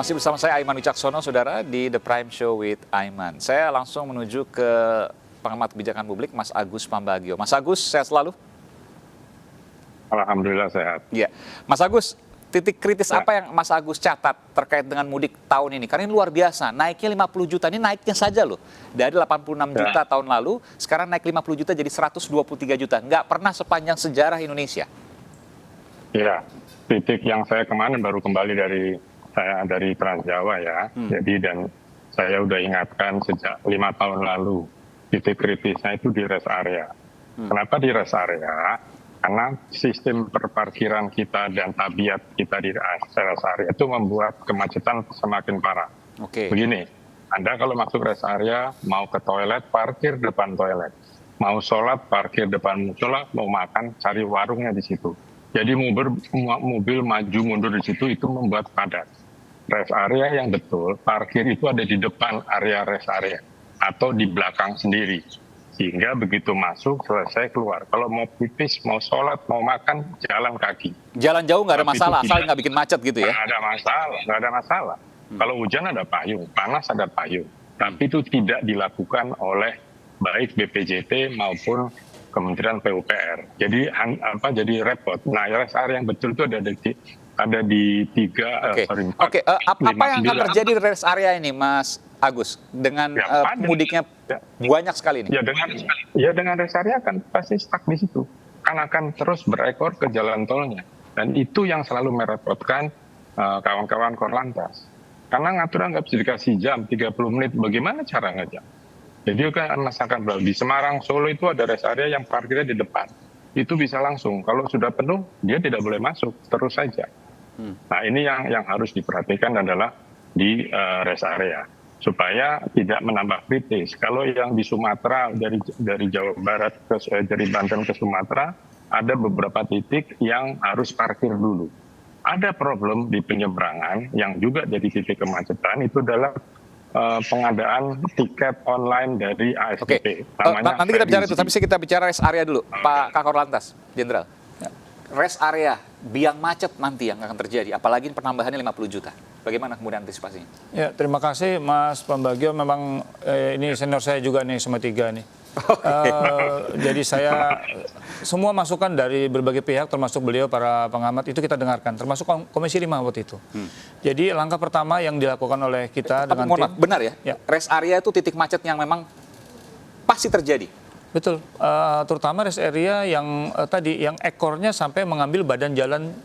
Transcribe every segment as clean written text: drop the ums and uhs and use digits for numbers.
Masih bersama saya Aiman Wicaksono, saudara, di The Prime Show with Aiman. Saya langsung menuju ke pengamat kebijakan publik, Mas Agus Pambagio. Mas Agus, sehat selalu? Alhamdulillah sehat. Iya, Mas Agus, titik kritis apa yang Mas Agus catat terkait dengan mudik tahun ini? Karena ini luar biasa, naiknya 50 juta, ini naiknya saja loh. Dari 86 juta tahun lalu, sekarang naik 50 juta jadi 123 juta. Nggak pernah sepanjang sejarah Indonesia. Iya, titik yang saya kemarin baru kembali dari Trans Jawa ya. Jadi dan saya udah ingatkan sejak 5 tahun lalu, titik kritisnya itu di rest area. Kenapa di rest area? Karena sistem perparkiran kita dan tabiat kita di rest area itu membuat kemacetan semakin parah. Begini, Anda kalau masuk rest area, mau ke toilet, parkir depan toilet. Mau sholat, parkir depan musola, mau makan, cari warungnya di situ. Jadi mobil maju mundur di situ itu membuat padat. Rest area yang betul, parkir itu ada di depan area rest area atau di belakang sendiri. Sehingga begitu masuk, selesai keluar. Kalau mau pipis, mau sholat, mau makan, jalan kaki. Jalan jauh nggak ada masalah, asal nggak bikin macet gitu ya? Nggak ada masalah. Kalau hujan ada payung, panas ada payung. Tapi itu tidak dilakukan oleh baik BPJT maupun Kementerian PUPR. Jadi repot. Nah, rest area yang betul itu ada di apa yang akan terjadi di rest area ini, Mas Agus, dengan mudiknya banyak sekali ini? Dengan rest area kan pasti stuck di situ. Kan akan terus berekor ke jalan tolnya. Dan itu yang selalu merepotkan kawan-kawan Korlantas. Karena ngaturan nggak bisa dikasih jam, 30 menit. Bagaimana cara ngajak? Jadi kan masyarakat di Semarang, Solo itu ada rest area yang parkirnya di depan. Itu bisa langsung. Kalau sudah penuh, dia tidak boleh masuk, terus saja. Nah ini yang harus diperhatikan adalah di rest area. Supaya tidak menambah kritis. Kalau yang di Sumatera, dari Jawa Barat, dari Banten ke Sumatera, ada beberapa titik yang harus parkir dulu. Ada problem di penyeberangan yang juga jadi titik kemacetan, itu adalah pengadaan tiket online dari ASDP. Nanti kita bicara itu, tapi kita bicara rest area dulu, Pak Kakor Lantas, Jenderal. Rest area, biang macet nanti yang akan terjadi, apalagi penambahannya 50 juta. Bagaimana kemudian antisipasinya? Ya, terima kasih Mas Pambagio. Memang ini senior saya juga nih, sama tiga nih. Jadi saya semua masukan dari berbagai pihak, termasuk beliau para pengamat itu kita dengarkan, termasuk Komisi 5 waktu itu. Jadi langkah pertama yang dilakukan oleh kita dengan tim, benar ya, rest area itu titik macet yang memang pasti terjadi. Betul, terutama rest area yang tadi yang ekornya sampai mengambil badan jalan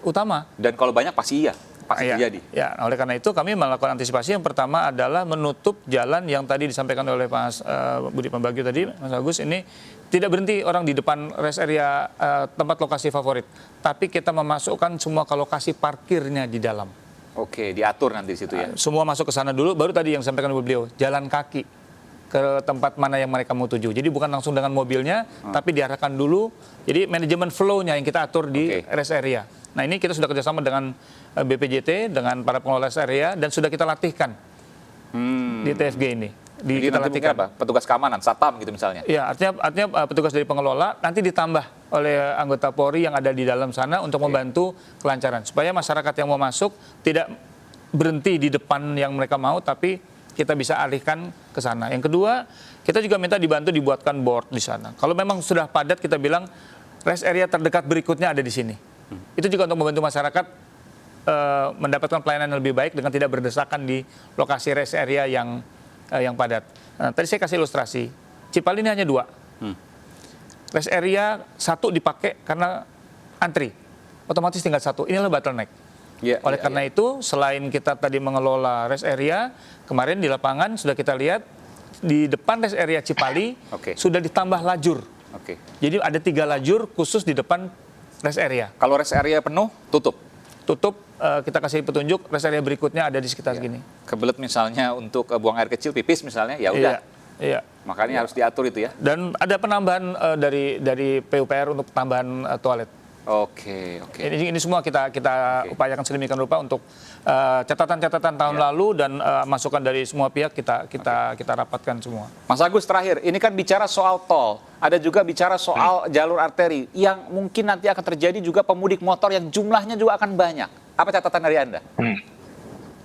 utama. Dan kalau banyak pasti terjadi. Ya, oleh karena itu kami melakukan antisipasi. Yang pertama adalah menutup jalan yang tadi disampaikan oleh Mas Budi Pambagio tadi, Mas Agus, ini tidak berhenti orang di depan rest area tempat lokasi favorit, tapi kita memasukkan semua ke lokasi parkirnya di dalam. Oke, diatur nanti di situ ya. Semua masuk ke sana dulu, baru tadi yang disampaikan oleh beliau, jalan kaki ke tempat mana yang mereka mau tuju. Jadi bukan langsung dengan mobilnya, tapi diarahkan dulu. Jadi manajemen flow-nya yang kita atur di rest area. Nah ini kita sudah kerjasama dengan BPJT, dengan para pengelola rest area, dan sudah kita latihkan di TFG ini. Jadi kita latihkan apa? Petugas keamanan, satpam gitu misalnya? Iya, artinya petugas dari pengelola nanti ditambah oleh anggota Polri yang ada di dalam sana untuk membantu kelancaran. Supaya masyarakat yang mau masuk tidak berhenti di depan yang mereka mau, tapi kita bisa alihkan ke sana. Yang kedua, kita juga minta dibantu dibuatkan board di sana. Kalau memang sudah padat, kita bilang rest area terdekat berikutnya ada di sini. Itu juga untuk membantu masyarakat mendapatkan pelayanan yang lebih baik dengan tidak berdesakan di lokasi rest area yang padat. Nah, tadi saya kasih ilustrasi, Cipali ini hanya 2. Rest area 1 dipakai karena antri, otomatis tinggal 1. Inilah bottleneck. Oleh karena itu, selain kita tadi mengelola rest area, kemarin di lapangan sudah kita lihat di depan rest area Cipali sudah ditambah lajur. Jadi ada 3 lajur khusus di depan rest area. Kalau rest area penuh, tutup. Kita kasih petunjuk rest area berikutnya ada di sekitar gini. Kebelet misalnya untuk buang air kecil, pipis misalnya, ya udah. Makanya harus diatur itu ya. Dan ada penambahan dari PUPR untuk tambahan toilet. Oke. Ini semua kita upayakan sedemikian rupa untuk catatan-catatan tahun lalu dan masukan dari semua pihak kita rapatkan semua. Mas Agus, terakhir, ini kan bicara soal tol, ada juga bicara soal jalur arteri yang mungkin nanti akan terjadi juga pemudik motor yang jumlahnya juga akan banyak. Apa catatan dari Anda?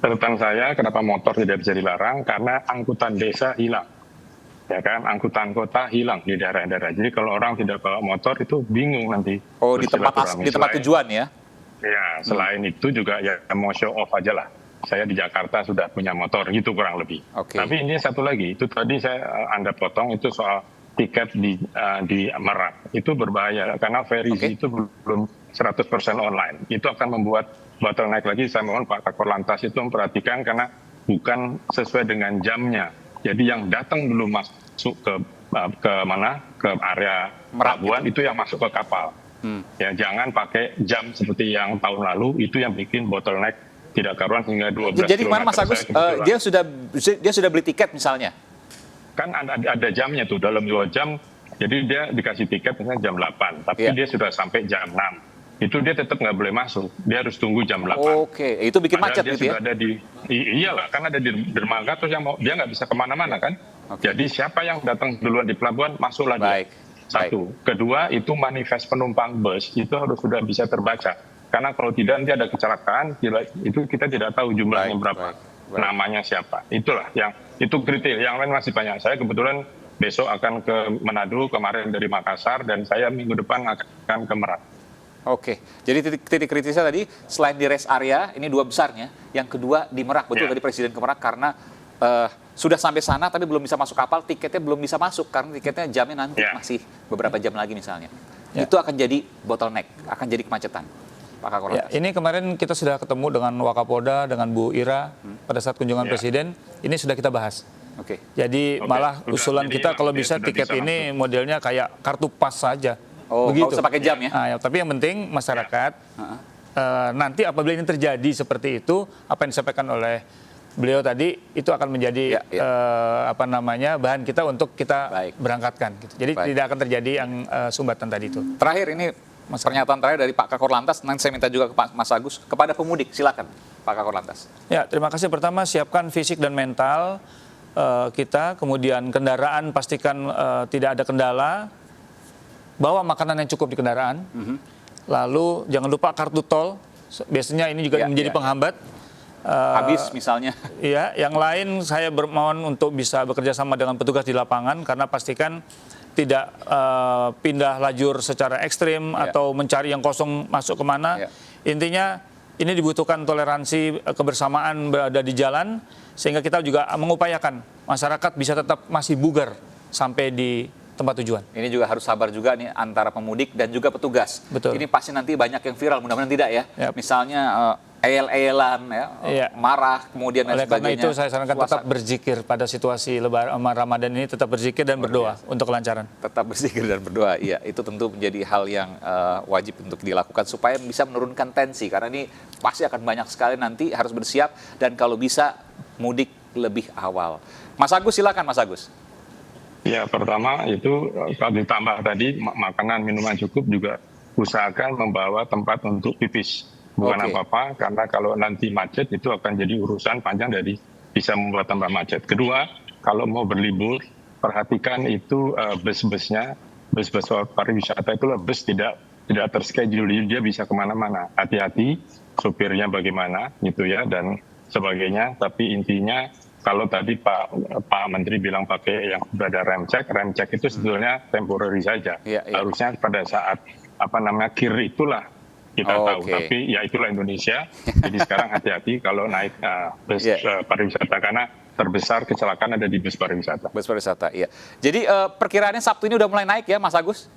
catatan saya kenapa motor tidak bisa dilarang, karena angkutan desa hilang. Ya kan, angkutan kota hilang di daerah-daerah. Jadi kalau orang tidak bawa motor itu bingung nanti. Oh, di tempat Bersilaturahmi. tujuan ya? Ya, selain itu juga ya mau show off aja lah. Saya di Jakarta sudah punya motor, gitu kurang lebih. Oke. Tapi ini satu lagi, itu tadi Anda potong, itu soal tiket di Merak. Itu berbahaya, karena ferry itu belum 100% online. Itu akan membuat bottleneck lagi. Saya mohon Pak Kakor Lantas itu memperhatikan, karena bukan sesuai dengan jamnya. Jadi yang datang dulu masuk ke mana, ke area pelabuhan, itu yang masuk ke kapal. Ya, jangan pakai jam seperti yang tahun lalu, itu yang bikin bottleneck tidak karuan hingga 12 Jadi km. mana Mas Agus, dia sudah beli tiket misalnya? Kan ada jamnya tuh, dalam 2 jam, jadi dia dikasih tiket misalnya jam 8, tapi dia sudah sampai jam 6. Itu dia tetap nggak boleh masuk, dia harus tunggu jam 8. Oke, itu bikin macet gitu ya? Dia sudah ada iyalah, kan ada di dermaga, terus dia nggak bisa kemana-mana kan? Jadi siapa yang datang duluan di pelabuhan, masuklah dia. Satu. Kedua, itu manifest penumpang bus itu harus sudah bisa terbaca. Karena kalau tidak nanti ada kecelakaan, itu kita tidak tahu jumlahnya berapa, namanya siapa. Itulah yang itu kriteria. Yang lain masih banyak. Saya kebetulan besok akan ke Manado, kemarin dari Makassar, dan saya minggu depan akan ke Merak. Oke, jadi titik kritisnya tadi selain di rest area, ini 2 besarnya. Yang kedua di Merak, betul tadi Presiden ke Merak karena sudah sampai sana tapi belum bisa masuk kapal, tiketnya belum bisa masuk karena tiketnya jamnya nanti masih beberapa jam lagi misalnya. Itu akan jadi bottleneck, akan jadi kemacetan. Pak Kakor Lantas. Ini kemarin kita sudah ketemu dengan Wakapolda, dengan Bu Ira pada saat kunjungan Presiden. Ini sudah kita bahas. Jadi malah usulan kita kalau bisa tiket ini modelnya kayak kartu pas saja. Begitu. Nggak usah pakai jam ya? Tapi yang penting masyarakat nanti apabila ini terjadi seperti itu, apa yang disampaikan oleh beliau tadi itu akan menjadi bahan kita untuk kita berangkatkan. Gitu. Jadi tidak akan terjadi yang sumbatan tadi itu. Terakhir ini pernyataan terakhir dari Pak Kakor Lantas. Nanti saya minta juga ke Pak Mas Agus kepada pemudik. Silakan Pak Kakor Lantas. Ya, terima kasih. Pertama siapkan fisik dan mental kita, kemudian kendaraan pastikan tidak ada kendala. Bawa makanan yang cukup di kendaraan, lalu jangan lupa kartu tol, biasanya ini juga menjadi penghambat. Habis misalnya. Iya, yang lain saya bermohon untuk bisa bekerja sama dengan petugas di lapangan, karena pastikan tidak pindah lajur secara ekstrim atau mencari yang kosong masuk kemana. Intinya ini dibutuhkan toleransi, kebersamaan berada di jalan, sehingga kita juga mengupayakan masyarakat bisa tetap masih bugar sampai di tempat tujuan. Ini juga harus sabar juga nih antara pemudik dan juga petugas. Betul. Ini pasti nanti banyak yang viral, mudah-mudahan tidak ya. Misalnya eyel-eyelan, marah, kemudian dan sebagainya. Oleh karena itu saya sarankan tetap berzikir pada situasi Ramadan ini, tetap berzikir dan berdoa untuk kelancaran. Tetap berzikir dan berdoa, iya. Itu tentu menjadi hal yang wajib untuk dilakukan supaya bisa menurunkan tensi. Karena ini pasti akan banyak sekali nanti, harus bersiap dan kalau bisa mudik lebih awal. Mas Agus, silakan Mas Agus. Ya, pertama itu kalau ditambah tadi makanan, minuman cukup, juga usahakan membawa tempat untuk pipis. Bukan apa-apa, karena kalau nanti macet itu akan jadi urusan panjang, dari bisa membuat tambah macet. Kedua, kalau mau berlibur, perhatikan itu bus-busnya, bus-bus pariwisata itu bus tidak terschedule, dia bisa kemana-mana. Hati-hati, supirnya bagaimana gitu ya, dan sebagainya. Tapi intinya, kalau tadi Pak Menteri bilang pakai yang sudah ada rem cek itu sebetulnya temporary saja. Harusnya pada saat kir itulah kita tahu. Tapi ya itulah Indonesia. Jadi sekarang hati-hati kalau naik bus pariwisata, karena terbesar kecelakaan ada di bus pariwisata. Bus pariwisata, iya. Jadi perkiraannya Sabtu ini udah mulai naik ya, Mas Agus?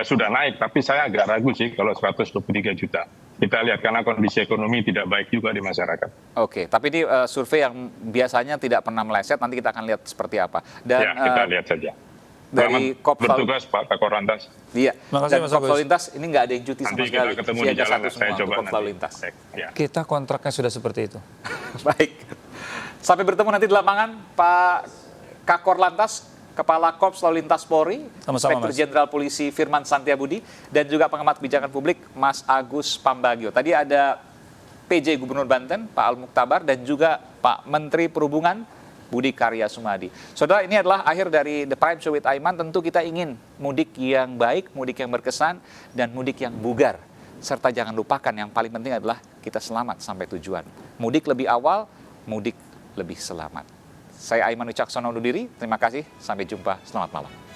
Sudah naik, tapi saya agak ragu sih kalau 123 juta. Kita lihat karena kondisi ekonomi tidak baik juga di masyarakat. Tapi ini survei yang biasanya tidak pernah meleset, nanti kita akan lihat seperti apa. Dan kita lihat saja. Dari bertugas Pak Kakor Lantas. Iya. Dan Kop Lalu Lintas ini nggak ada yang cuti sama sekali. Nanti kita ketemu di jalan, saya coba nanti. Kita kontraknya sudah seperti itu. Baik. Sampai bertemu nanti di lapangan, Pak Kakor Lantas, Kepala Korps Lalu Lintas Polri, Inspektur Jenderal Polisi Firman Santiabudi, dan juga pengamat kebijakan publik Mas Agus Pambagio. Tadi ada PJ Gubernur Banten, Pak Al Muktabar, dan juga Pak Menteri Perhubungan, Budi Karya Sumadi. Saudara, ini adalah akhir dari The Prime Show with Aiman. Tentu kita ingin mudik yang baik, mudik yang berkesan, dan mudik yang bugar. Serta jangan lupakan yang paling penting adalah kita selamat sampai tujuan. Mudik lebih awal, mudik lebih selamat. Saya Aiman Wicaksono undur diri, terima kasih, sampai jumpa, selamat malam.